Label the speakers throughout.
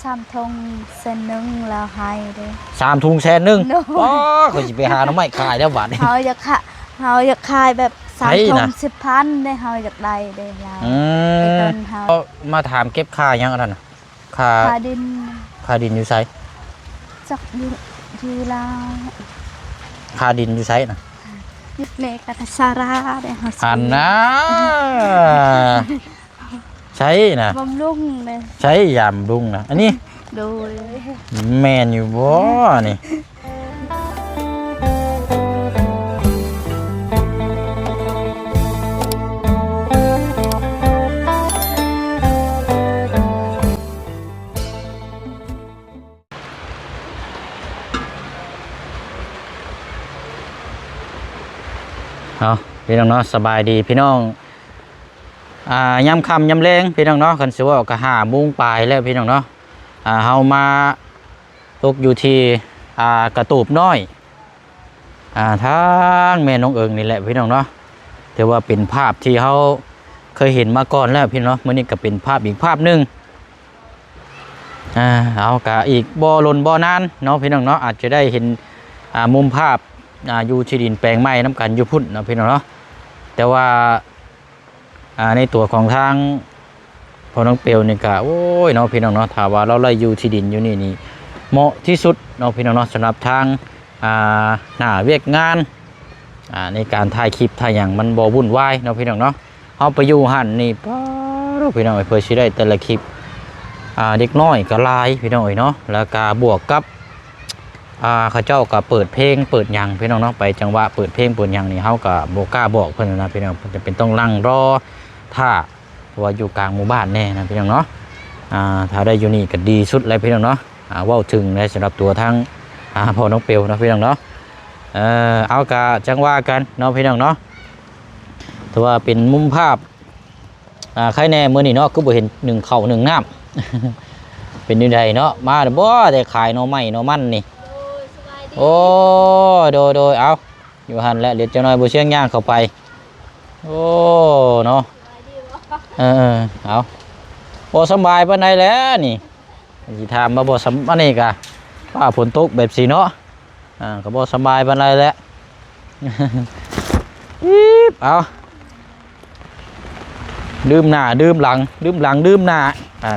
Speaker 1: 3 thùngเซนนึงแล้วให้เด้
Speaker 2: 3 ถุงแสนนึงอ๋อเขาสิไปหาหน่อไม้ขายแล้วบาดนี้
Speaker 1: เฮาอยากขายแบบ3 ถุง 10,000ได้เฮาอยากได้ได้หลายไอ้ต้นเฮา
Speaker 2: มาถามเก็บค่ายังอันนั้นน่ะค่า
Speaker 1: ดิน
Speaker 2: อยู่ไส
Speaker 1: จักอยู่ลาว
Speaker 2: ค่าดินอยู่ไสน่ะ
Speaker 1: ยึดเลขกับสาราได้เฮา
Speaker 2: อันนะใช่นะ
Speaker 1: บำรุงเลย
Speaker 2: ใช่ยามรุงนะอันนี้
Speaker 1: โดย
Speaker 2: แมนอยู่บ่นี่เอาพี่น้องเนาะสบายดีพี่น้องยำคำยำแรงพี่น้องเนาะคันสิว่าก็5 โมงปลายแล้วพี่น้องเนาะเฮามาตกอยู่ที่กระตูบน้อยทางแม่น้องเอิงนี่แหละพี่น้องเนาะแต่ว่าเป็นภาพที่เขาเคยเห็นมาก่อนแล้วพี่น้องเนาะมื้อนี้ก็เป็นภาพอีกภาพหนึ่งเอากะอีกบ่ลนบ่นานเนาะพี่น้องเนาะอาจจะได้เห็นมุมภาพอยู่ที่ดินแปลงไม้น้ำกันอยู่พุ่นเนาะพี่น้องเนาะแต่ว่าในตัวของทางพอน้องเปียวนี่ก็โอ้ยเนาะพี่น้องเนาะถ้าว่าเราไล่อยู่ที่ดินอยู่นี่เหมาะที่สุดเนาะพี่น้องเนาะสำหรับทางหน้าเวียกงานในการถ่ายคลิปถ่ายอย่างมันบ่วุ่นวายเนาะพี่น้องเนาะเอาไปอยู่หันนี่ป้าพี่น้องเพื่อสิได้แต่ละคลิปเด็กน้อยก็ลายพี่น้องเนาะแล้วก็บวกกับเขาเจ้าก็เปิดเพลงเปิดยังพี่น้องเนาะไปจังหวะเปิดเพลงเปิดยังนี่เขาก็โบกล้าบอกเพื่อนนะพี่น้องจะเป็นต้องนั่งรอถ้าว่าอยู่กลางหมู่บ้านแน่นะพี่น้องเนาะถ้าได้อยู่นี่ก็ดีสุดเลยพี่น้องเนาะว่าถึงในสำหรับตัวทั้งพ่อน้องเปียวนะพี่น้องเนาะเอากะจังหวะกันเนาะพี่น้องเนาะแต่ว่าเป็นมุมภาพใครแน่เมื่อนี่เนาะก็บ่เห็นหนึ่งเข่าหนึ่งน้ำเป็นยังไงเนาะมาแต่บ่แต่ขายหน่อไม้หน่อมันนี่โอ้โดยเอาอยู่หันแล้วเดี๋ยวจะน้อยบุเชียงย่างเข้าไปโอ้เนาะเอาบ่สบายปานใดแล้วนี่สิถามมาบ่สบายนี่กะว่าฝนตกแบบสีเนาะก็บ่สบายปานใดแล้วเอาดื่มหน้าดื่มหลังดื่มหลังดื่มหน้า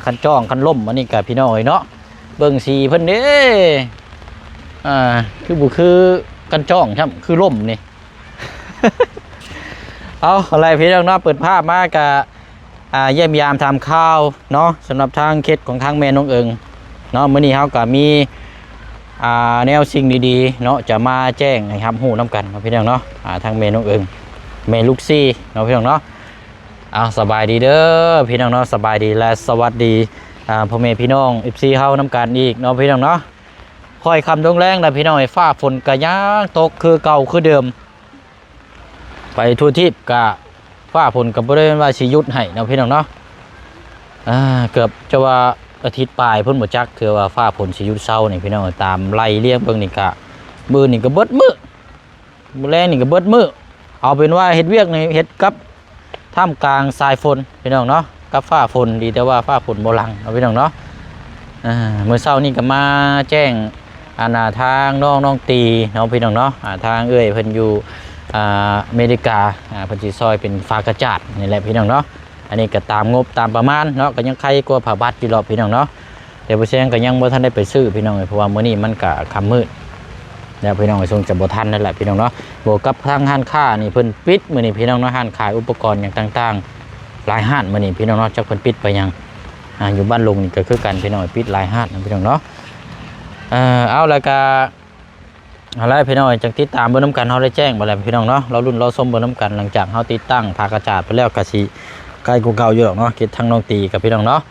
Speaker 2: คันจ้องคันล่มอันนี้กะพี่น้อยเนาะเบิ่งสีเพิ่นเด้คือบุคือกันจ้องใช่คือล่มนี่ เอาอะไรพี่น้องเนาะเปิดภาพมากะเยี่ยมยามทำข้าวเนาะสำหรับทางเคสของทางแม่น้องเอิงเนาะมื้อนี้เขาก็มีแนวสิ่งดีๆเนาะจะมาแจ้งให้ครับฮู้น้ำกันพี่น้องเนาะทางแม่น้องเอิงแม่ลูกซี่เนาะพี่น้องเนาะเอาสบายดีเด้อพี่น้องเนาะสบายดีและสวัสดีพ่อแม่พี่น้องFCเฮาน้ำกันอีกเนาะพี่น้องเนาะคอยคำดงแรงนะพี่น้องฟ้าฝนกะย่างตกคือเก่าคือเดิมไปทั่วทิพย์กะฟ้าฝนกับบริเวณว่าสิยุดให้นะพี่น้องเนาะเกือบจะว่าอาทิตย์ปลายพ้นหมดจักคือว่าฟ้าฝนสิยุดเศร้านี่พี่น้องตามไล่เลี้ยงเบิ่งนี่กะมือนี่ก็เบิดมือแรงนี่ก็เบิดมือเอาเป็นว่าเฮ็ดเวียกนี่เฮ็ดกับท่ามกลางสายฝนพี่น้องเนาะกับฟ้าฝนดีแต่ว่าฟ้าฝนโบราณนะพี่น้องเนาะเมื่อเช้านี่ก็มาแจ้งทางน้องตีน้องพี่น้องเนาะทางเอ้ยเพิ่นอยู่อเมริกาเพิ่นสิซอยเป็นฟ้ากระจาดนี่แหละพี่น้องเนาะอันนี้ก็ตามงบตามประมาณเนาะก็ยังใครกลัวผ่าบัตรอยู่รอบพี่น้องเนาะแต่บ่แซงก็ยังบ่ทันได้ไปซื้อพี่น้องเพราะว่ามื้อนี้มันก็ค่ำมืดแล้วพี่น้องคงจะบ่ทันนั่นแหละพี่น้องเนาะบวกกับทางห้างค้านี่เพิ่นปิดมื้อนี้พี่น้องเนาะห้างขายอุปกรณ์อย่างต่างๆหลายห้างมื้อนี้พี่น้องเนาะจักเพิ่นปิดไปยังอยู่บ้านลุงนี่ก็คือกันพี่น้องปิดหลายห้างนะพี่น้องเนาะเอาแล้วก็อะไรพี่น้องจากติดตามเบอร์น้ำกันเขาได้แจ้งมาแล้วพี่น้องเนาะเรารุ่นเราส้มเบอร์น้ำกันหลังจากเขาติดตั้งทากระจาดไปแล้วกะสีใกล้กูเก่าเยอะเนาะคิดทั้งน้องตีกับพี่น้องเนาะ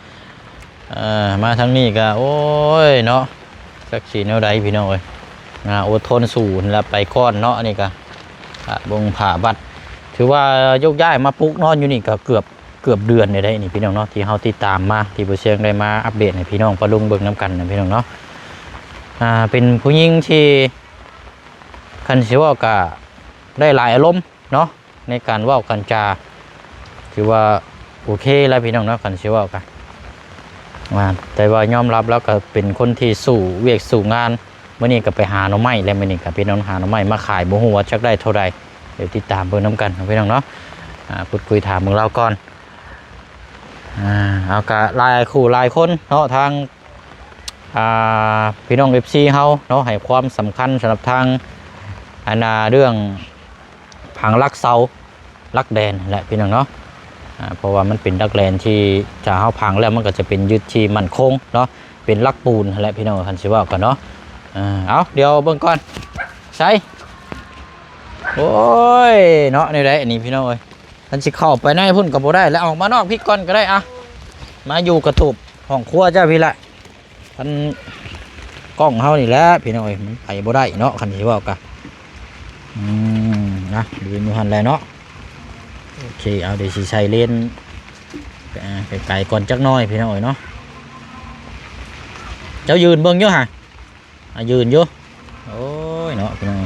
Speaker 2: มาทั้งนี้ก็โอ้ยเนาะสักสีแนวใดพี่น้องเอ้ยอดทนสู่แล้วไปก้อนเนาะนี่ก็บงผ่าบัดถือว่ายกย้ายมาปุ๊กนอนอยู่นี่ก็เกือบเดือนได้นี่พี่น้องเนาะที่เขาติดตามมาที่บุเชียงได้มาอัปเดตให้พี่น้องปะลุงเบิ่งน้ำกันนะพี่น้องเนาะเป็นผู้หญิงที่คันสิว่าก็ได้หลายอารมณ์เนาะในการว่ากันจาถือว่าโอเคแล้วพี่น้องเนาะคันสิว่ากัน ว่าแต่ว่ายอมรับแล้วก็เป็นคนที่สู้เวียกสู้งานมื้อนี้ก็ไปหาหน่อไม้แล้วมื้อนี้ก็พี่น้องหาหน่อไม้มาขายบ่ฮู้ว่าจักได้เท่าใดเดี๋ยวติดตามเบิ่งนํกันพี่น้องเนาะพูดคุยถามเบิ่งเราก่อนเอาก็หลายคู่หลายคนเนาะทางพี่น้อง FC เฮาเนาะให้ความสำคัญสำหรับทางเรื่องผังลักเสาลักแดนแหละพี่น้องเนาะเพราะว่ามันเป็นลักแดนที่จะเฮาพังแล้วมันก็จะเป็นยึดที่มั่นคงเนาะเป็นลักปูนแหละพี่น้องคันสิว่ากันเนาะเอาเดี๋ยวเบิ่งก่อนใส่โอ้ยเนาะนี่ได้อันนี้พี่น้องเอ้ยคันสิเข้าไปในพุ่นก็บ่ได้แล้วออกมานอกพี่ก่อนก็ได้อะมาอยู่กระตูบห้องครัวเจ้าพี่ละคันกล้องเฮานี่แหละพี่น้องเอ้ยมันไปบ่ได้เนาะคันสิว่ากันนะยืนอยู่หันแล้วเนาะโอเคเอาเดี๋ยวสิใส่เลนไกลๆก่อนจักหน้อยพี่น้องเอ้ยเนาะเจ้ายืนเบิ่งอยู่ฮะยืนอยู่โอ้ยเนาะพี่น้อง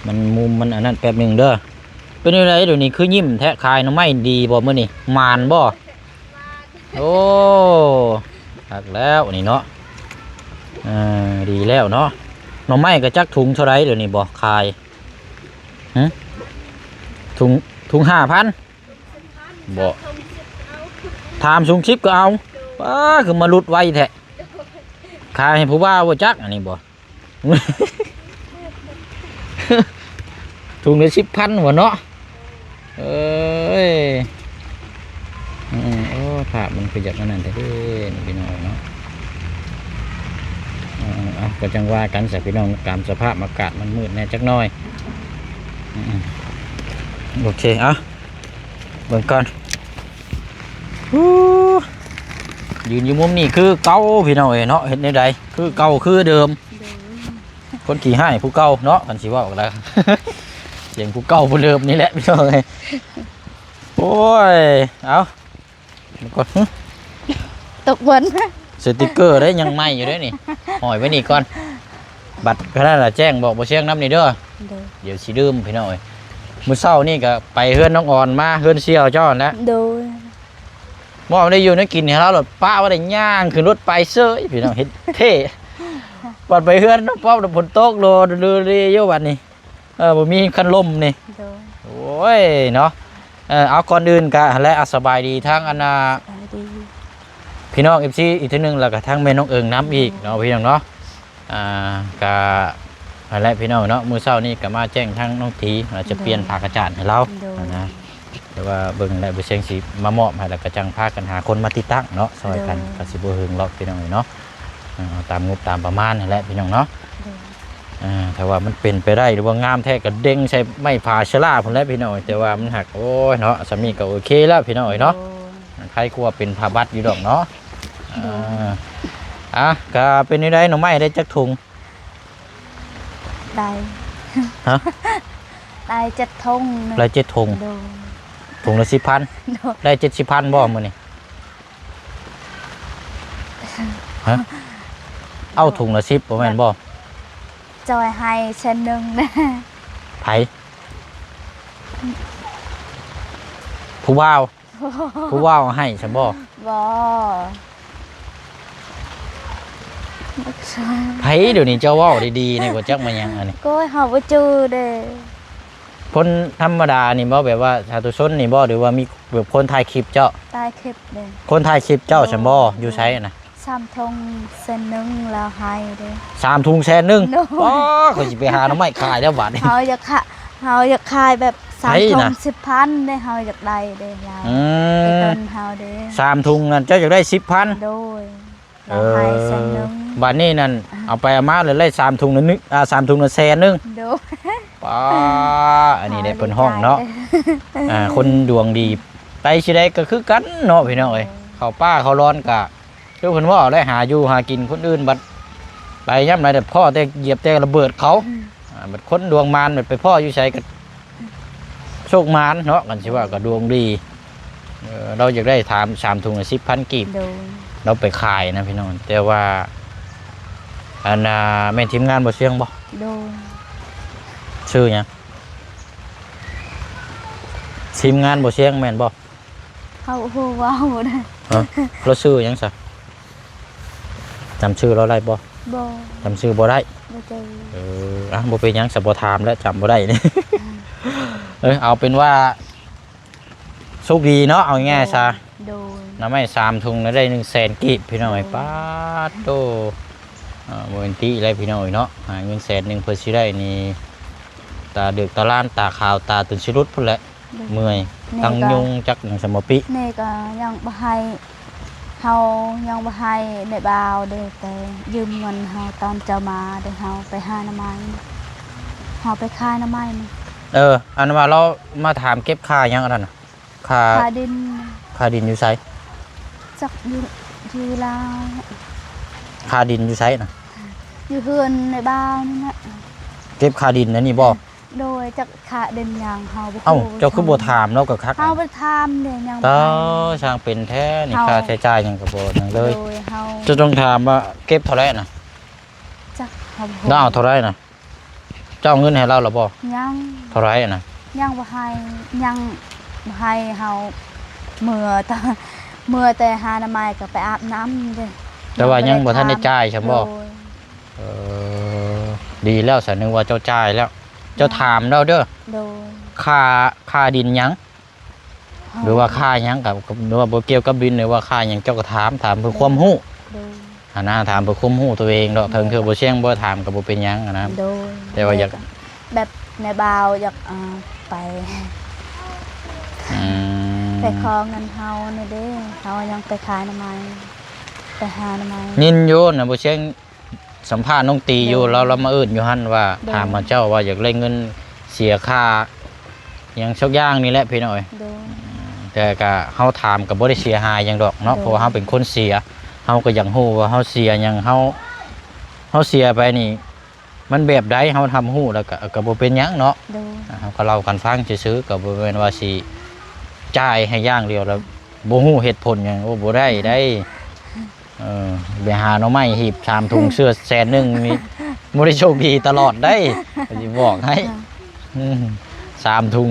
Speaker 2: มันมุมมันอันนั้นแป๊บหนึงเด้อเป็นยังไงเดี๋ยวนี้คือยิ้มแทะคายน้ำไม่ดีบ่มื้อนี้มานบ่โอ้หักแล้วนี่เนาะดีแล้วเนาะหน่อไม้ก็จักถุงเท่าไรเดี๋ยวนี้บ่คายถุง5,000บ่ถามสูงชิปก็เอาป้าคือมาลุดไว้แท้ขายให้ผู้ว่าบ่จักอันนี้บ่ ถุงละ10,000หัวเนาะเอ้ยโอ้ภาพมันคือจากนั้นแต่ที่พี่น้องเนาะก็จังว่ากันสักพี่น้องตามสภาพอากาศมันมืดแน่จักหน่อยโอเคเบิ่งก่อนยืนอยู่มุมนี้คือเก่าพี่น้องเนาะเห็นได้ใดคือเก่าคือเดิมคนขี่ให้ผู้เก่าเนาะกันสิว่าออกแล้ว อย่างผู้เก่าผู้เดิมนี่แหละพี่น้องโอ้ยเอาก่อน
Speaker 1: ตกบน
Speaker 2: สติกเกอร์ได้ยังไม่อยู่ด้วยนี่ห่อยไว้นี่ก่อนบัตรก็ได้ละแจ้งบอกบ่เชียงน้ำนี่เด้อเดี๋ยวสิดื่มพี่น้องมื้อเช้านี่ก็ไปเฮือนน้องอ่อนมาเฮือนเสี่ยวเจ้าแล้ว
Speaker 1: โดย
Speaker 2: มอได้อยู่นักกินให้เราหลดป้าว่าได้ย่างขึ้นรถไปเซ้ยพี่น้องเฮ็ดเท่ปัดไปเฮือนน้องป๊อบฝนตกโลดูดีเยอะบัดนี้บ่มีคันลมนี่โอ้ยเนาะเอาก่อนอื่นก็และสบายดีทั้งพี่น้อง FC อีกทีนึงแล้วก็ทั้งแม่น้องเอิงน้ำอีกเนาะพี่น้องเนาะก็และพี่น้องเนาะมื้อเช้านี้ก็มาแจ้งทั้งน้องตีเราจะเปลี่ยนผ้ากระจาดให้เรานะแต่ว่าเบิ่งและบ่เชียงสิมามอบให้แล้วก็จังพากันหาคนมาติดตั้งเนาะซอยกันก็สิบ่หึงหรอกพี่น้องเนาะตามงบตามประมาณนั่นแหละพี่น้องเนาะแต่ว่ามันเป็นไปได้หรือว่างามแท้ก็เด้งใช้ไม้พาชลาพุ่นแหละพี่น้องแต่ว่ามันหักโอ้ยเนาะสามีก็โอเคแล้วพี่น้องเนาะใครกลัวเป็นผ้าบัดอยู่ดอกเนาะก็เป็นได้หน่อไม้ได้จักถุง
Speaker 1: ได้
Speaker 2: ฮะ
Speaker 1: ได้7 ถุง
Speaker 2: ได้7 ถุงถุงละ10,000ได้70,000บ่มื้อนี้ฮะเอาถุงละ10บ่แม่นบ่
Speaker 1: จอยให้เช่นนึงนะ
Speaker 2: ไผผู้ว่าวให้ใช่บ่ไผเดี๋ยวนี้เจ้าว่าวดีๆนี่บ่จักมาหยังอันนี้
Speaker 1: ก็เฮาบ่จื้อเด้
Speaker 2: คนธรรมดานี่บ่แบบว่าชาวตุชนนี่บ่หรือว่ามีแบบคนถ่ายคลิปเจ้า
Speaker 1: ถ่ายคลิปเด้
Speaker 2: คนถ่ายคลิปเจ้าใช่บ่อยู่ไสน่ะ
Speaker 1: 3 ถุงเส้นนึงแล้วให้เด้
Speaker 2: 3 ถุงแสนนึงอ๋อข้อยสิไปหาหน่อไม้ขายแล้วบัดนี้
Speaker 1: เฮาอยากขายแบบ3 ถุง 10,000ได้เฮาอยากได้เด้แล้วต้นเฮาเด้
Speaker 2: 3 ถุงนั่นเจ้าอยากได้ 10,000
Speaker 1: โดยให้เส้นนึง
Speaker 2: บัดนี้นั่นเอาไปเอามาเลยได้3 ถุงนึง3 ถุงละแสนนึง
Speaker 1: โดย
Speaker 2: ป้าอันนี้ได้เพิ่นห้องเนาะคนดวงดีไปสิได้ก็คือกันเนาะพี่น้องเอ้ยเขาป้าเขาร้อนกะคือเพิ่นว่าได้หาอยู่หากินคนอื่นบัดไปย่ำไหนแต่พ่อแต่เหยียบแต่ระเบิดเขาบัดคนดวงมารบัดไปพ่ออยู่ไสก็โชคมารเนาะกันสิว่าก็ดวงดีเราอยากได้3 ถุงละ 10,000 กีบเราไปขายนะพี่น้องแต่ว่าแม่ทีมงานบ่เสียงบ่ชื่อหยังทีมงานบ่เสียงแม่นบ่
Speaker 1: เขาฮู้ว้าวนะ
Speaker 2: เราชื่อหยังซะ จำชื่อเราได้บ่
Speaker 1: บ่
Speaker 2: จำชื่อบ่ได้
Speaker 1: บ่เจอ
Speaker 2: บ่เป็นหยังสบ่ถามแล้วจำบ่ได้นี่ เอาเป็นว่าโชคดีเนาะเอาง่ายๆซะ
Speaker 1: โดย
Speaker 2: น้ำไม้3ถุงได้100,000กีบพี่น้อยป๊าดโตบ่เป็นติเลยพี่น้อยเนาะหาเงิน100,000เพื่อสิได้นี่ตาดึกตาล้านตาขาวตาตื่นสิรุดพุ่นแหละเมื่อยตั้งยุงจักหยังสมปิ
Speaker 1: นี่ก็ยังบ่ให้เฮายังบ่ให้ได้บ่าวเด้แต่ยืมเงินเฮาตอนเจ้ามาเด้เฮาไปหาหน่อไม้เฮาไปขายหน่อไม้นี่
Speaker 2: อันว่าเรามาถามเก็บค่าหยังอันนั้นน่ะค่า
Speaker 1: ค่าดิน
Speaker 2: ดินอยู่ไส
Speaker 1: จักอยู่ลาว
Speaker 2: ค่าดินอยู่ไสน่ะ
Speaker 1: อยู่เฮือนในบ้านนี่นะ
Speaker 2: เก็บค่าดินนั่นนี่บ่
Speaker 1: โดยจักค่าดินอย่างเฮาบ่
Speaker 2: เอ้าเจ้าคือบ่ถามเราก็คัก
Speaker 1: เฮาไปถามเด้ยัง
Speaker 2: เต้า
Speaker 1: บ่
Speaker 2: ช่างเป็นแท้นี่ค่าใช้จ่ายหยังก็บ่นั่นเล
Speaker 1: โด
Speaker 2: ย
Speaker 1: ยเฮา
Speaker 2: จะต้องถามว่าเก็บเท่าไหร่น่ะ
Speaker 1: จักเฮา
Speaker 2: เราเอาเท่าไหร่น่ะเจ้าเอาเงินให้เราหรือบ่
Speaker 1: ยัง
Speaker 2: เท่าไหร่น่ะ
Speaker 1: ยังบ่ให้ยังบ่ให้เฮาเมื่อตอนเมื่อแต่หาหน่อไม้ก็ไปอาบน้ำเด้
Speaker 2: แต่ว่ายังบ่ทันได้จ่ายใช่บ่
Speaker 1: โดย
Speaker 2: เออดีแล้วสันนึกว่าเจ้าจ่ายแล้ว เจ้าถามเราเด้อ
Speaker 1: โดย
Speaker 2: ค่าดินหยังหรือว่าค่าหยังกับหรือว่าบ่เกี่ยวกับดินหรือว่าค่าหยังเจ้าก็ถามเพื่อความรู้
Speaker 1: โดย
Speaker 2: อันน่ะถามเพื่อความรู้ตัวเองดอกเทิงคือบ่เชี่ยงบ่ถามก็บ่เป็นหยังอะนะ
Speaker 1: โดย
Speaker 2: แต่ว่าอยาก
Speaker 1: แบบในบ่าวอยากไป
Speaker 2: อืม
Speaker 1: ไปขอเงินเฮานี่เด้เฮายังไปขายหน่อไม้ไปหาหน่อไม้
Speaker 2: นินอยู่น่ะบ่เชี่ยงสัมภาษณ์น้องตีอยู่เรามาเอิ้นอยู่หั่นว่า
Speaker 1: โดย
Speaker 2: ถามมาเจ้าว่าอยากได้เงินเสียค่าหยังสักอย่างนี่แหละพี่น้อย
Speaker 1: โดย
Speaker 2: แต่ก็เฮาถามก็บ่ได้เสียหายหยังดอกเนาะ
Speaker 1: โดย
Speaker 2: เพราะว่าเฮาเป็นคนเสียเฮาก็อยากฮู้ว่าเฮาเสียหยังเฮาเสียไปนี่ มันแบบใดเฮาทำฮู้แล้วก็บ่เป็นหยังเนาะ
Speaker 1: โดย
Speaker 2: เฮาก็เล่ากันฟังซื่อๆก็บ่แม่นว่าสิจ่ายให้อย่างเดียวแล้วบ่ฮู้เหตุผลหยังโอ้บ่ได้ไปหาหน่อไม้หีบ3ถุงเสื้อแสนหนึงนี่บ่ได้โชคดีตลอดได้ก็สิบอกให้3ถุง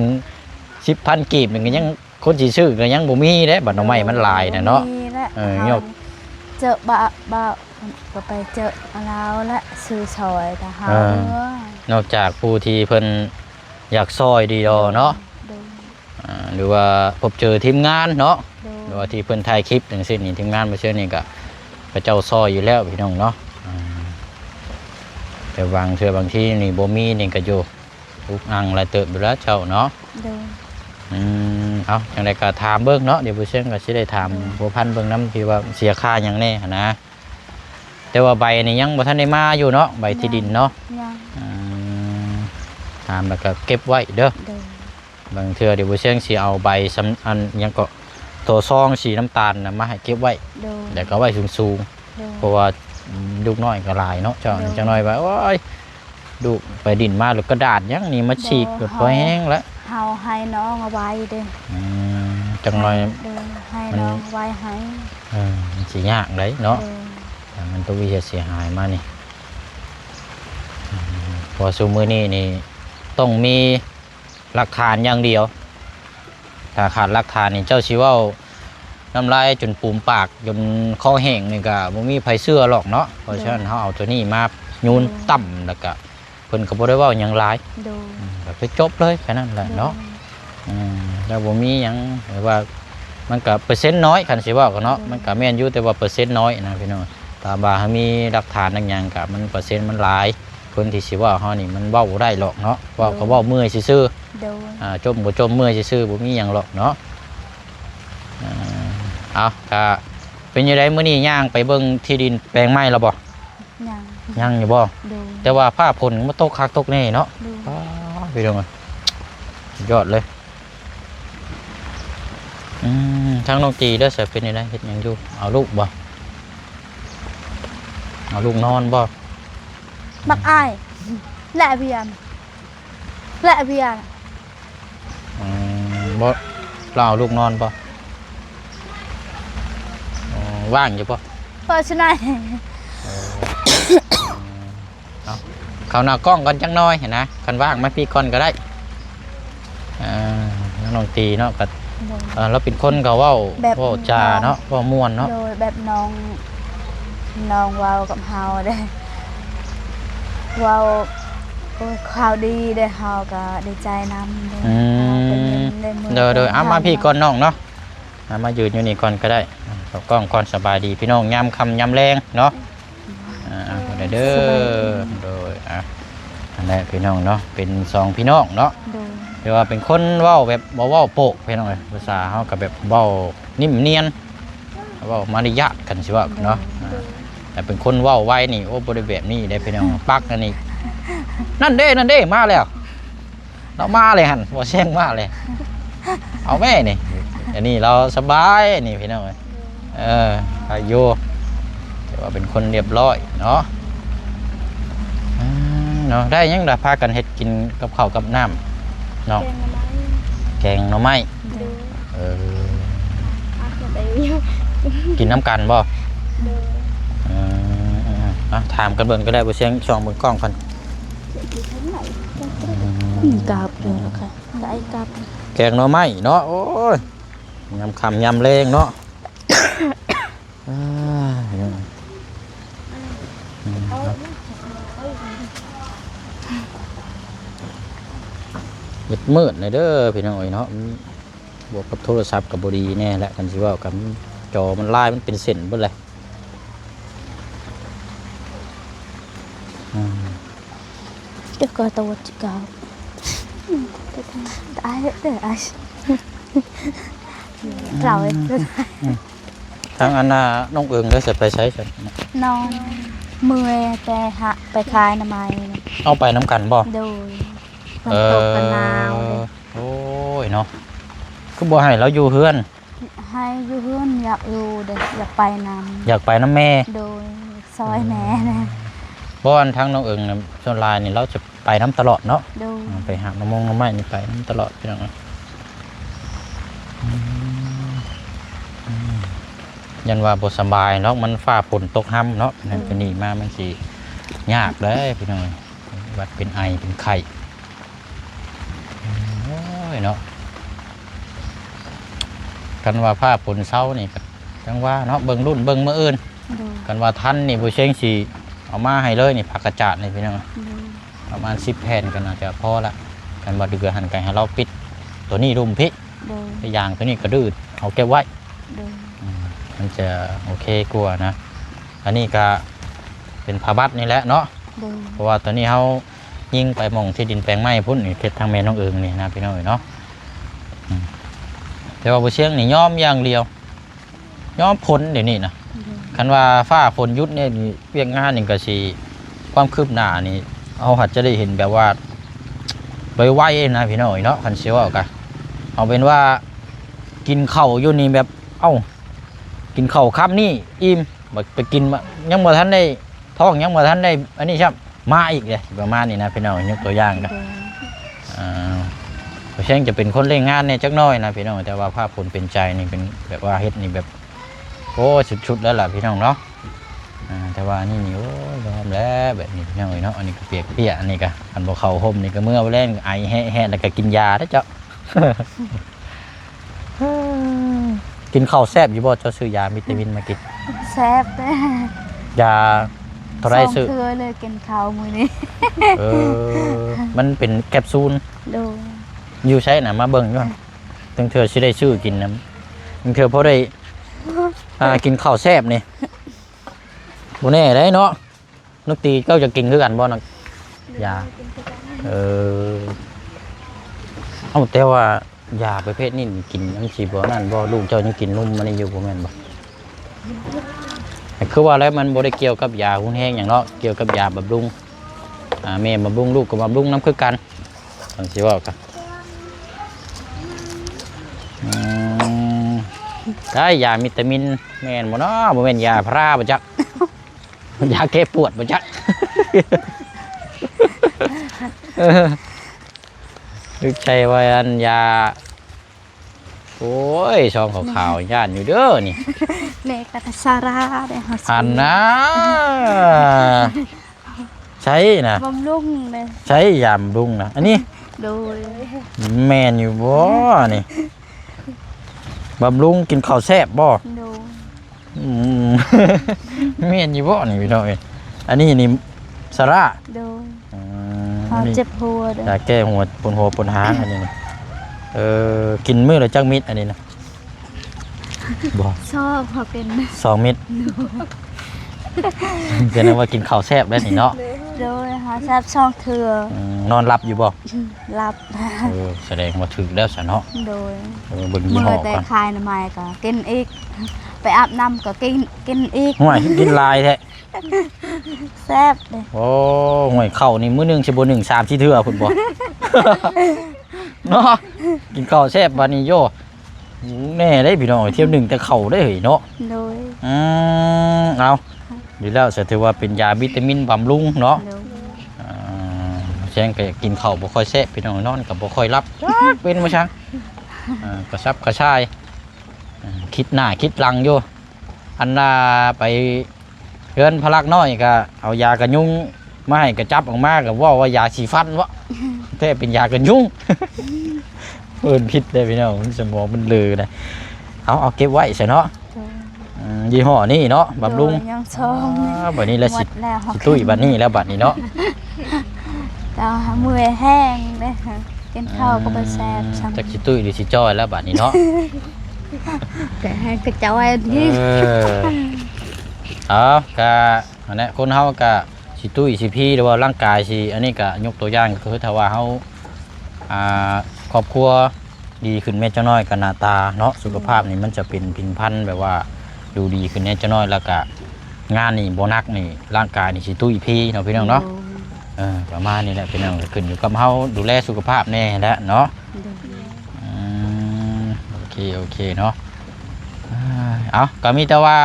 Speaker 2: 10,000กีบนี่ก็ยังคนสิซื้อก็ยังบ่มีเด้บัดหน่อไม้มันหลายน่ะเนาะ
Speaker 1: มีและ
Speaker 2: ยก
Speaker 1: เจอบะก็ไปเจอแล้วและซื้อซอยแต่เฮาเมื่อน
Speaker 2: อกจากผู้ที่เพิ่นอยากซอยดีดอเนาะ
Speaker 1: โดย
Speaker 2: หรือว่าพบเจอทีมงานเนาะ
Speaker 1: โดย
Speaker 2: หรือว่าที่เพิ่นถ่ายคลิปจังซี่นี่ทีมงานมาเชื่อนี่ก็พระเจ้าซอยอยู่แล้วพี่น้องเนาะแต่บางเทื่อบางที่นี่บ่มีนี่ก็อยู่ทุกอังหลายเติบอยู่แล้วเจ้าเนาะ
Speaker 1: โดย
Speaker 2: เอาจังได๋ก็ถามเบิ่งเนาะเดี๋ยวผู้เชี่ยงก็สิได้ถามผู้พันเบิ่งนำที่ว่าเสียค่าหยังแน่หั้นนะแต่ว่าใบนี่ยังบ่ทันได้มาอยู่เนาะใบที่ดินเนาะ
Speaker 1: ยัง
Speaker 2: ถามแล้วก็เก็บไว้เด้อ
Speaker 1: โดย
Speaker 2: บางเทื่อเดี๋ยวบ่เชียงสิเอาใบสำอันหยังก็ตัวซองสีน้ำตาลน่ะมาให้เก็บไว้
Speaker 1: โดย
Speaker 2: แล้วก็ไว้สูง
Speaker 1: โดย
Speaker 2: ๆเพราะว่าลูกน้อยก็หลายเนาะเจ้า
Speaker 1: โดย
Speaker 2: จังน้อยว่าโอ้ยลูกไปดินมาแล้วกระดาษหยังนี่มาฉีก
Speaker 1: โดย
Speaker 2: ก็พอแห้งแล้ว
Speaker 1: เฮาให้น้องเอาไว้เด้อ
Speaker 2: จังน้อย
Speaker 1: โดยให้น้องไว้ให้
Speaker 2: มันสิยากเลยเนาะ
Speaker 1: โดย
Speaker 2: แต่มันต้องวิเสียหายมานี่เพอซุมื้อนี้นี่ต้องมีหลักฐานอย่างเดียว ถ้าขาดหลักฐานนี่เจ้าสิเว้าน้ำลายจนปูมปากจนคอแห้งนี่ก็บ่มีไผเชื่อหรอกเนาะเพราะฉะนั้นเฮาเอาตัวนี้มายูนต่ำแล้วก็เพิ่นก็บ่ได้เว้าหยังหลาย
Speaker 1: โดย
Speaker 2: ก็ไปจบเลยแค่นั้นแหละเนาะแล้วบ่มีหยังหรือว่ามันก็เปอร์เซ็นต์น้อยคันสิเว้าก็เนาะมันก็แม่นอยู่แต่ว่าเปอร์เซ็นต์น้อยนะพี่น้องถ้าว่ามีหลักฐานหยังก็มันเปอร์เซ็นต์มันหลายคนที่สิเว้าเฮานี่มันเว้าบ่ได้หรอกเนาะเว้าก็เว้าเมื่อยซื่อ
Speaker 1: โดย
Speaker 2: จมบ่จมเมื่อยซื่อๆบ่มีหยังหรอกเนาะเอาก็เป็นยังไงมื้อนี้ย่างไปเบิ่งที่ดินแปลงไม้แล้วบ่
Speaker 1: ยัง
Speaker 2: ยังอยู่บ่
Speaker 1: โดย
Speaker 2: แต่ว่าฟ้าฝนมันตกคักตกแน่เนาะ
Speaker 1: โดย
Speaker 2: พี่น้องยอดเลยทางน้องจีเด้อสิเป็นยังไงเฮ็ดหยังอยู่เอาลูกบ่เอาลูกนอนบ่
Speaker 1: มักอ้ายและเบียนและเบียน
Speaker 2: บ่เราเอาลูกนอนบ่ว่างอยู่บ่
Speaker 1: เพราะฉะนั้น
Speaker 2: เขาหน้ากล้องกันจังน้อยเห็นนะคันว่างมาพี่ก่อนก็ได้น้องตีเนาะก็เราเป็นคนก็เว้าจาเนาะเว้าม่วนเนาะ
Speaker 1: โดยแบบน้อง น้องเว้ากับเฮาได้เว้าโอ้ยข่าวดีได้เฮาก็ดีใจนำได้เฮาเป็นเงินได้มือ
Speaker 2: โดยเอามาพี่ก่อนน้องเนาะมายืนอยู่นี่ก่อนก็ได้เอากล้องก่อนสบายดีพี่น้องยามค่ำยามแรงเนาะเด้อโดยอันนี้พี่น้องเนาะเป็น2พี่น้องเนาะ
Speaker 1: โดย
Speaker 2: เรียกว่าเป็นคนเว้าแบบบ่เว้าโปะพี่น้องเอ้ยภาษาเฮาก็แบบเว้านิ่มเนียนเว้ามารยาทกันสิว่าเนาะแต่เป็นคนเว้าไวนี่โอ้บ่ได้แบบนี้ได้พี่น้องปักอันนี้นั่นเด้มาแล้วเรามาเลยหั่นบ่แซงมาเลยเอาแม่นี่อันนี้เราสบายนี่พี่น้องเอ้ยอายุแต่ว่าเป็นคนเรียบร้อยเนาะเนาะได้ยังล่ะพากันเฮ็ดกินกับข้าวกับน้ำเนาะแกงหน่อไม้กินน้ำกันบ่ถามกันเบิ่งก็ได้บ่เสียงช่องเบิ่งกล้องก่อน
Speaker 1: กราบเลยค่ะได้กราบ
Speaker 2: แกงหน่อไม้เนาะโอ้ยยำค่ำยำแรงเนาะมืดเลยเด้อพี่น้องเนาะบวกกับโทรศัพท์กับบดีแน่แหละกันสิว่ากับจอมันลายมันเป็นเส้นเบิดเลย
Speaker 1: จะก็ตัวจะกราบได้เด้อเรา
Speaker 2: ทางอันน่ะน้องเอิงได้จะไปใช้ฉัน
Speaker 1: นอนเมื่อยแต่หะไปคลายน้ำไม้
Speaker 2: เอาไปน้ำกันบ่
Speaker 1: โดยฝนตกกันหนาว
Speaker 2: โอ้ยเนาะคือบ่ให้เราอยู่เฮือน
Speaker 1: ให้อยู่เฮือนอยากอยู่เด็กอยากไปน้ำ
Speaker 2: อยากไปน้ำแม่
Speaker 1: โดยซอยแม่นะ
Speaker 2: เพราะอันทั้งน้องเอิงนะส่วนลายนี่เราจะไปน้ำตลอดเนาะไปหาน้ำมงน้ำไม้นี่ไปน้ำตลอดพี่น้องยันว่าบ่สบายเนาะมันฟ้าฝนตกห้ำเนาะนั่นก็นี่มามันสิยากเลยพี่น้องวัดเป็นไอเป็นไข้โอ้ยเนาะกันว่าผ้าฝนเศร้านี่จังว่าเนาะเบิ่งรุ่นเบิ่งมื้ออื่นกันว่าท่านนี่บ่เชิงสิเอามาให้เลยนี่ผักกระจาดนี่พี่น้องประมาณ10แผ่นก็น่าจะพอละกันบ่เดือหันไก่ให้เราปิดตัวนี้รุมพิตัวอย่างตัวนี้ก็ดื้อเอาเก็บไว้มันจะโอเคกว่านะอันนี้ก็เป็นผ้าบัดนี่แหละเนาะเพราะว่าตอนนี้เขายิงไปมองที่ดินแปลงไม้พุ่นนี่เขตทางแม่น้องเอิงนี่นะพี่น้องเนาะแต่ว่าบ่เชียงนี่ย้อมอย่างเดียวย้อมผลเดี๋ยวนี้นะคันว่าฟ้าฝนยุดเนี่ยเวียกงานนี่ก็สิความคืบหน้านี่เอาหัดจะได้เห็นแบบว่าไวๆนะพี่น้องเนาะคันเชียวกันเอาเป็นว่ากินข้าวอยู่นี่แบบกินข้าวค่ำนี่อิ่มไปกินยังบ่ทันได้ท้องยังบ่ทันได้อันนี้ครับมาอีกเลยประมาณนี้นะพี่น้องยกตัวอย่างนะเพราะฉะนั้นจะเป็นคนเล่นงานเนี่ยจักน้อยนะพี่น้องแต่ว่าภาพผลเป็นใจนี่เป็นแบบว่าเฮ็ดนี่แบบโอ้ชุดๆแล้วล่ะพี่น้องเนาะแต่ว่านี่โอ้ยอมแล้วแบบนี้พี่น้องเนาะอันนี้ก็เปียกอันนี้ก็อันบ่เข้าห่มนี่ก็เมื่อเล่นไอแห้ๆแล้วก็กินยาได้เจ้ากินข้าวแซ่บอยู่บ่เจ้าซื้อยาวิตามินมากิน
Speaker 1: แซ่บเลย
Speaker 2: ยาเท่าไรซื้อ
Speaker 1: เลยกินข้าวมื้อนี้
Speaker 2: มันเป็นแคปซูลอยู่ใช้น่ะมาเบิ่งอยู่ตั้งเธอสิได้ซื้อกินนะตั้งเธอพอได้กินข้าวแซ่บนี่บ่แน่ได้เนาะนักตีเจ้าจะกินคือกันบ่นักยาเอาแต่ว่ายาประเภทนี้กินยังสิบ่นั่นบ่ลูกเจ้ายังกินนมมันอยู่บ่แม่นบ่คือว่าแล้วมันบ่ได้เกี่ยวกับยาหุ่นแห้งอย่างเนาะเกี่ยวกับยาบำรุงแม่บำรุงลูกก็บำรุงน้ำคือกันจังสิว่ากันได้ยาวิตามินแม่นบ่เนาะบ่แม่นยาพาราบ่จักยาแก้ปวดบ่จักนึกใจว่าอันยาโอ้ยช่องขาวๆย่านอยู่เด้อนี่
Speaker 1: เนกัตซาราได้ฮะ
Speaker 2: อันนะใช่นะ
Speaker 1: บำรุงเลย
Speaker 2: ใช้ยาบำรุงนะอันนี้
Speaker 1: โดย
Speaker 2: แม่นอยู่บ่นี่บำรุงกินข้าวแซ่บบ่ แม่นอยู่บ่นี่พี่น้องเอ้ยอันนี้นี่สาระ
Speaker 1: โดย
Speaker 2: อื
Speaker 1: เฮาเจ็บหัวเด้
Speaker 2: ยาแก้หัวปวดหางอันนี้นะกินมื้อละจักมิดอันนี้นะบ่
Speaker 1: ชอบเฮากิน
Speaker 2: 2 มิดแสดงว่ากินข้าวแซ่บได้นี่เนาะ
Speaker 1: โดยเฮาชอบช่องเถื่อน
Speaker 2: อนหลับอยู่บ่
Speaker 1: หลับ
Speaker 2: แสดงว่าถึกแล้วซะเนาะ
Speaker 1: โดย
Speaker 2: เบิ่งยี่
Speaker 1: เมื่
Speaker 2: ห้อ
Speaker 1: อแต่
Speaker 2: ก่อน
Speaker 1: คายน้ำไม้ก็กินอีก ไปอาบน้ำก็กินอีก
Speaker 2: ห่วยกินลายแท้
Speaker 1: แซ่บเลย
Speaker 2: โอ้ห่วยข้าวนี่มื้อหนึงสิบ่1 3 4เทื่อพุ่นบ่ เนาะกินข้าวแซ่บบัดนี้โยแน่ได้พี่น้องเที่ยวหนึ่งแต่ข้าวได้เฮ้ยเนาะ
Speaker 1: โดย
Speaker 2: เอาดีแล้วจะถือว่าเป็นยาวิตามินบำรุงเนาะ
Speaker 1: โดย
Speaker 2: แจ้งก็กินข้าวบ่ค่อยแซ่บพี่น้องนอนก็บ่ค่อยรับเป็นบ่ช่างกระซับกระชายคิดหน้าคิดหลังอยู่อันน่าไปเฮือนพลักน้อยก็เอายากระยุงมาให้กระจับออกมาก็ว่ายาสีฟันวะแต่เป็นยากระยุง เพิ่นผิดเลยพี่น้องสมองมันลือเลยเอาเก็บไว้ใช่เนาะ
Speaker 1: โดย
Speaker 2: ยี่ห้อนี้เนาะบำรุง
Speaker 1: โดยยังชองนี่
Speaker 2: บัดนี้แล้ว
Speaker 1: หม
Speaker 2: สิ
Speaker 1: ดแล้วเฮา
Speaker 2: ตุ้ยบัดนี้แล้วบัดนี้เนาะ
Speaker 1: แต่มือแห้งเด้อกินข้าวก็บ่แซ่บซ้ำ
Speaker 2: จักสิตุ้ยหรือสิจ้อยแล้วบัดนี้เนาะ
Speaker 1: แต่ให้กระเจ้าไอ้
Speaker 2: เอ
Speaker 1: นี่
Speaker 2: เอาก็อันนี้คนเฮาก็สิตุ้ยสิพี่หรือว่าร่างกายสิอันนี้ก็ยกตัวอย่างก็คือถ้าว่าเฮาครอบครัวดีขึ้นแม่เจ้าน้อยก็หน้าตาเนาะสุขภาพนี่มันจะเป็นพิงพันแบบว่าดูดีขึ้นแม่เจ้าน้อยแล้วก็งานนี่บ่หนักนี่ร่างกายนี่สิตุ้ยพี่เนาะพี่น้องเนาะประมาณนี้แหละพี่น้องก็ขึ้นอยู่กับเฮาดูแลสุขภาพแน่แหละเนาะโอเคเนาะเอาก็มีแต่ว่า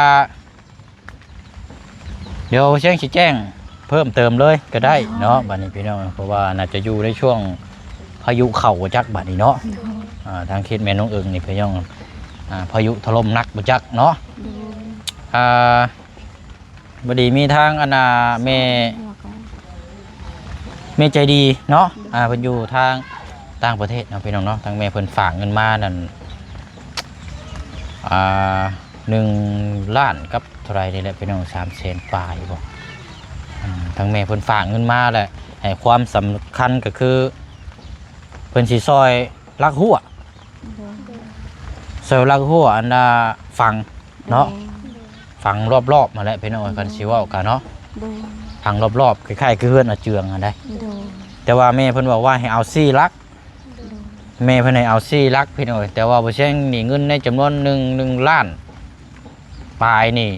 Speaker 2: เดี๋ยวเชียงสิแจ้งเพิ่มเติมเลยก็ได้เนาะบัดนี้พี่น้องเพราะว่าน่าจะอยู่ในช่วงพายุเข้าจักบัดนี้เนาะทางเขตแม่น้องเอิงนี่พี่น้องพายุถล่มหนักบ่จักเนาะบดีมีทางอนาแม่ใจดีเนาะเพิ่นอยู่ทางต่างประเทศเนาะพี่น้องเนาะทางแม่เพิ่นฝากเงินมานั่น1 ล้านกับเท่าไรนี่แหละพี่น้อง300,000 ปลายบ่ทางแม่เพิ่นฝากเงินมาแหละให้ความสำคัญก็คือเพิ่นสิซอยลักหัวซอยลักหัวอันน่ะฟังเนาะฟังรอบๆมาแล้วพี่น้องกันสิเว้ากันเนาะฟังรอบๆคล้ายๆคือเฮือนอาเจืองอันใดแต่ว่าแม่เพิ่นบอกว่าให้เอา4 ลักแม่เพิ่นให้เอา4 ลักพี่น้องแต่ว่าบ่ใช่นี่เงินในจำนวน1 ล้านปลายนี่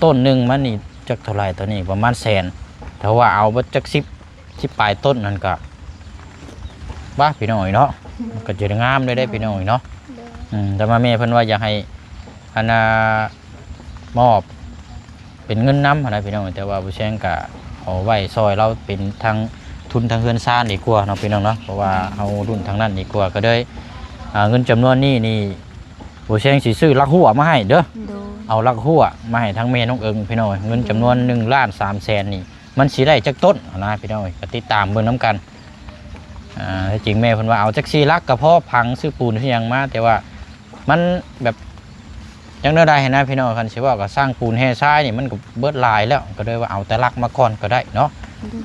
Speaker 2: ต้นหนึ่งมันนี่จักเท่าไรตัวนี้ประมาณ100,000ถ้าว่าเอาบ่จัก10ปลายต้นนั่นก็บ้าพี่น้อยเนาะมันก็จะงามได้พี่น้อยเนาะแต่มาแม่เพิ่นว่าอยากให้อันมอบเป็นเงินน้ำอะไรพี่น้องแต่ว่าผู้แช่งก็เอาไว้ซอยเราเป็นทางทุนทางเฮือนซ่านดีกว่าเนาะพี่น้องเนาะเพราะว่าเอารุ่นทางนั้นดีกว่าก็ได้เงินจำนวนนี้นี่ผู้แช่งสิซื้อลักหัวมาให้เด้อเอาลักหัวมาให้ทั้งแม่น้องเอิงพี่น้อยเงินจำนวน1,300,000นี่มันสิได้จักต้นนะพี่น้อยก็ติดตามเบิ่งน้ำกันจริงแม่เพิ่นว่าเอาจัก4 ลักก็พอพังซื้อปูนที่ยังมาแต่ว่ามันแบบยังได้นะพี่น้องคันสิว่าก็สร้างปูนแห่ทรายนี่มันก็เบิดลายแล้วก็เลยว่าเอาแต่ลักมาก่อนก็ได้เนาะ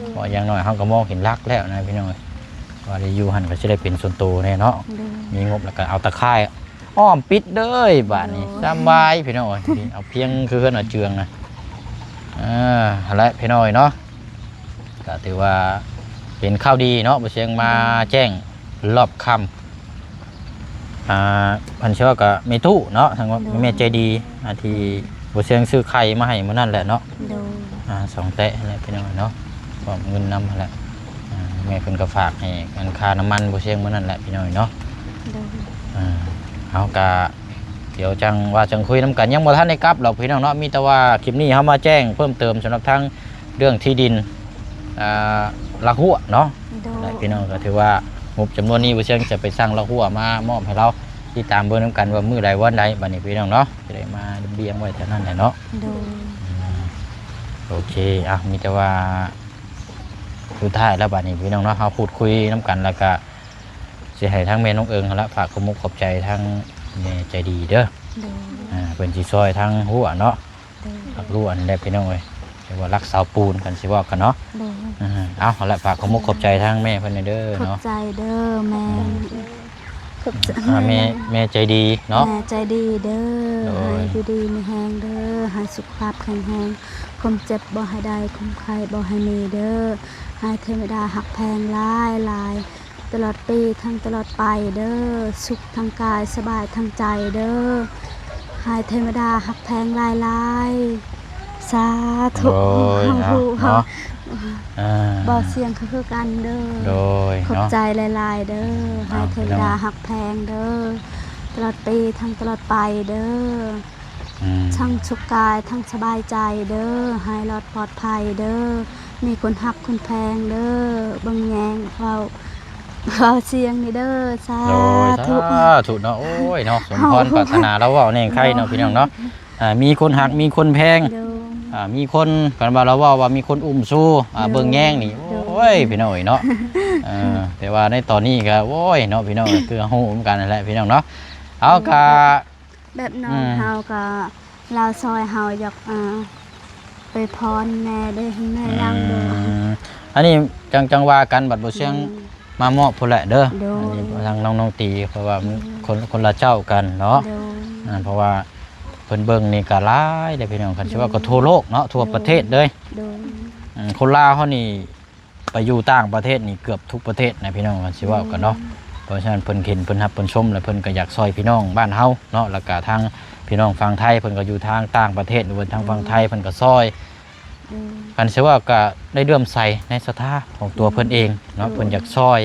Speaker 2: เพราะอย่างน้อยเฮาก็มองเห็นลักแล้วนะพี่น้องว่าได้อยู่หั่นก็สิได้เป็นส่วนตัวแน่เนาะมีงบแล้วก็เอาตะไคร้อ้อมปิดเด้ยบาดนี้สบายพี่น้องเอาเพียงคือเฮือนเอาเจืองนะหั่นแหละพี่น้อยเนาะก็ถือว่าเป็นข้าวดีเนาะบ่เชียงมาแจ้งรอบค่ำพันเชื่อกับเมตุเนาะทางว่าแม่ใจดีที่บ่เชียงซื้อไข่มาให้มื้อนั่นแหละเนาะ2 แตะอะไรพี่น้องเนาะก็เงินนำแหละแม่เพิ่นก็ฝากให้กันค่าน้ำมันบ่เชียงมื้อนั่นแหละพี่น้องเนาะเอากะเดี๋ยวจังว่าจังคุยน้ำกันยังบ่ทันได้กลับหรอกพี่น้องเนาะมีแต่ว่าคลิปนี้เฮามาแจ้งเพิ่มเติมสำหรับทั้งเรื่องที่ดินลักหัวเนาะพี่น้องก็ถือว่างบจำนวนนี้บ่เชียงจะไปสร้างลักหัวมามอบให้เราที่ตามเบอร์น้ำกันว่ามื้อใดวันใดบัดนี้พี่น้องเนาะจะได้มาเบี้ยงไว้เท่านั้นแหละเนาะโอเคมีแต่ว่าสุดท้ายแล้วบัดนี้พี่น้องเนาะเฮาพูดคุยน้ำกันแล้วก็สิให้ทั้งแม่น้องเอิงและฝากขอบใจทั้งแม่ใจดีเด้อเพิ่นสิซอยทั้งหัวเนาะ รักรั่วนี่ได้พี่น้องเอ้ยเรียกว่ารักเสาปูนกันสิว่ากันเนาะ
Speaker 1: โดย
Speaker 2: เอาละฝากขอมุกขอบใจทางแม่เพิ่นเด้อ
Speaker 1: ขอบ
Speaker 2: เนาะ
Speaker 1: ใจเด้อแม่ขอบใจ
Speaker 2: แม่ใจดีเนาะ
Speaker 1: แม่ใจดีเด้อ
Speaker 2: โดย
Speaker 1: ให้อยู่ดีมีแหงเด้อให้สุขภาพแข็งแรงความเจ็บบ่ให้ได้ความไข้บ่ให้มีเด้อให้เทวดาหักแพงหลายหลายตลอดปีทั้งตลอดไปเด้อสุขทางกายสบายทางใจเด้อให้เทวดาหักแพงหลายหลายสาธุ
Speaker 2: โดย
Speaker 1: เฮา
Speaker 2: เนาะอ่า
Speaker 1: บ่เสียงคือกันเด้อ
Speaker 2: โดย
Speaker 1: ขอบ
Speaker 2: เนาะ
Speaker 1: ใจหลายๆเด้อให้เทวดาหักแพงเด้อตลอดปีทั้งตลอดไปเด้อ
Speaker 2: อืม
Speaker 1: ทั้งสุขกายทั้งสบายใจเด้อให้รอดปลอดภัยเด้อมีคนหักคนแพงเด้อเบิ่งแยงเว้าเสียงนี่เด้อสา
Speaker 2: โดย
Speaker 1: ธุ
Speaker 2: ถูกเนาะโอ้ยเนาะสมพรปรารถนาเราเว้าแน่ใครเนาะพี่น้องเนาะมีคนหักมีคนแพง
Speaker 1: เด้อ
Speaker 2: มีคนกันว่าเราว่ามีคนอุ้มสู้เบิ่งแย่งนี่โอ้ยพี่น้องเนาะแต่ว่าในตอนนี้ก็โอ้ยเนาะพี่น้องคือเฮาเหมือนกันนั่นแหละพี่น้องเนาะเอากะ
Speaker 1: แบบน้องเฮาก็ลาวซอยเฮาอยากไปพรแม่ได้ให้แม่ยังเด้อ
Speaker 2: อันนี้จังว่ากันบัดบ่เชียงมามอบพุ่นแหละเด้อ
Speaker 1: โดย
Speaker 2: อันนี้ทางน้องตีเพราะว่ามันคนละเจ้ากันเนาะ
Speaker 1: เด้อ
Speaker 2: เพราะว่าเพิ่นเบิ่งนี่ก็หลายได้พี่น้องกันสิว่าก็ทั่วโลกเนาะทั่วประเทศเลย
Speaker 1: โดย
Speaker 2: คนลาวเขานี่ไปอยู่ต่างประเทศนี่เกือบทุกประเทศนะพี่น้องกันสิว่ากันเนาะเพราะฉะนั้นเพิ่นเห็นเพิ่นฮับเพิ่นชมแล้วเพิ่นก็อยากซอยพี่น้องบ้านเฮาเนาะแล้วก็ทางพี่น้องฝั่งไทยเพิ่นก็อยู่ทางต่างประเทศหรือว่าทางฝั่งไทยเพิ่นก็ซอยกันสิว่าก็ได้เลื่อมใสในศรัทธาของตัวเพิ่นเองเนาะเพิ่นอยากซอย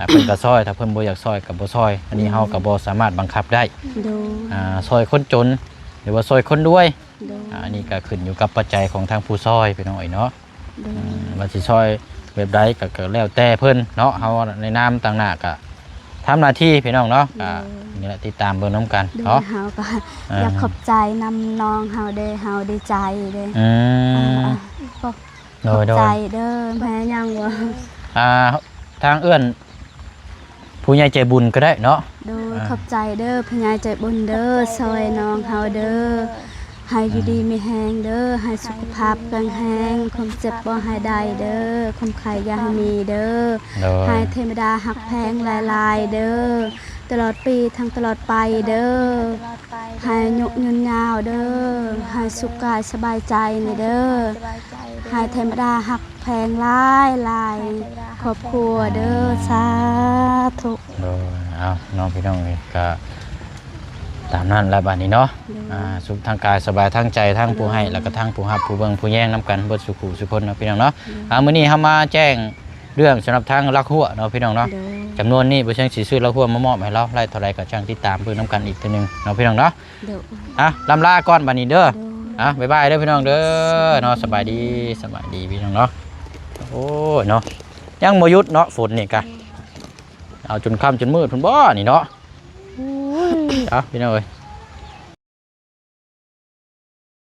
Speaker 2: เพิ่นก็ซอยถ้าเพิ่นบ่อยากซอยก็บ่ซอยอันนี้เฮาก็บ่สามารถบังคับได้
Speaker 1: โดย
Speaker 2: ซอยคนจนหรือว่าซอยคนรวย
Speaker 1: โดย
Speaker 2: อันนี้ก็ขึ้นอยู่กับปัจจัยของทางผู้ซอยพี่น้องเนาะ
Speaker 1: โดย
Speaker 2: ว่าสิซอยแบบใดก็แล้วแต่เพิ่นเนาะเฮาในนามต่างหน้าก็ทำหน้าที่พี่น้องเนาะก็นี่แหละติดตามเบิ่งน้ำกัน
Speaker 1: โดย
Speaker 2: เนาะ
Speaker 1: เฮาก็อยากขอบใจนำน้องเฮาเด้อเฮาดีใจเด้อ
Speaker 2: อืม
Speaker 1: ขอบ
Speaker 2: โดยโด
Speaker 1: ใจ
Speaker 2: ย
Speaker 1: เด้อแม่ยังวะ
Speaker 2: ทางเอื้อนผู้ใหญ่ใจบุญก็ได้เนาะ
Speaker 1: โดยขอบใจเด้อพี่ยายใจบุญเด้อซอยน้องเฮาเด้อให้อยู่ดีมีแฮงเด้อให้สุขภาพแข็งแรงความเจ็บบ่ให้ได้เด้อความไข้อย่าให้มีเด้อ
Speaker 2: โดย
Speaker 1: ให้เทวดาหักแพงหลายๆเด้อตลอดปีทั้งตลอดไปเด้อให้ยุกยืนยาวเด้อให้สุขกายสบายใจนี่เด้อให้เทวดาหักแพงหลายครอบครัวเด้อสาธุ
Speaker 2: โดยเอาน้องพี่น้องนี่ก็ตามนั้นแหละบัดนี้เนาะสุขทางกายสบายทางใจทั้งผู้ให้แล้วก็ทั้งผู้รับผู้เบิ่งผู้แย่งนํกันเบิดสุขุสุคนเนาะพี่น้องเนาะมื้อนี้เฮามาแจ้งเรื่องสำหรับทางลักหัวเนาะพี่น้องเนาะ
Speaker 1: เด้อ
Speaker 2: จำนวนนี้บ่เชิงสิซื้อลักหัวมามอบให้เราไล่เท่าไรก็ช่างติดตามเบิ่งนํกันอีกทีนึงเนาะพี่น้องเนาะ
Speaker 1: เด้อ
Speaker 2: ลำลาก่อนบัดนี้เด้อ
Speaker 1: เด้อ
Speaker 2: บ๊ายบายเด้อพี่น้องเด้อเนาะสบายดีพี่น้องเนาะโอ้ยเนาะยังบ่หยุดเนาะฝนนี่กะเอาจนค่ำจนมืดพุ่นบ่นี่เนาะพี่น้องเอ้ย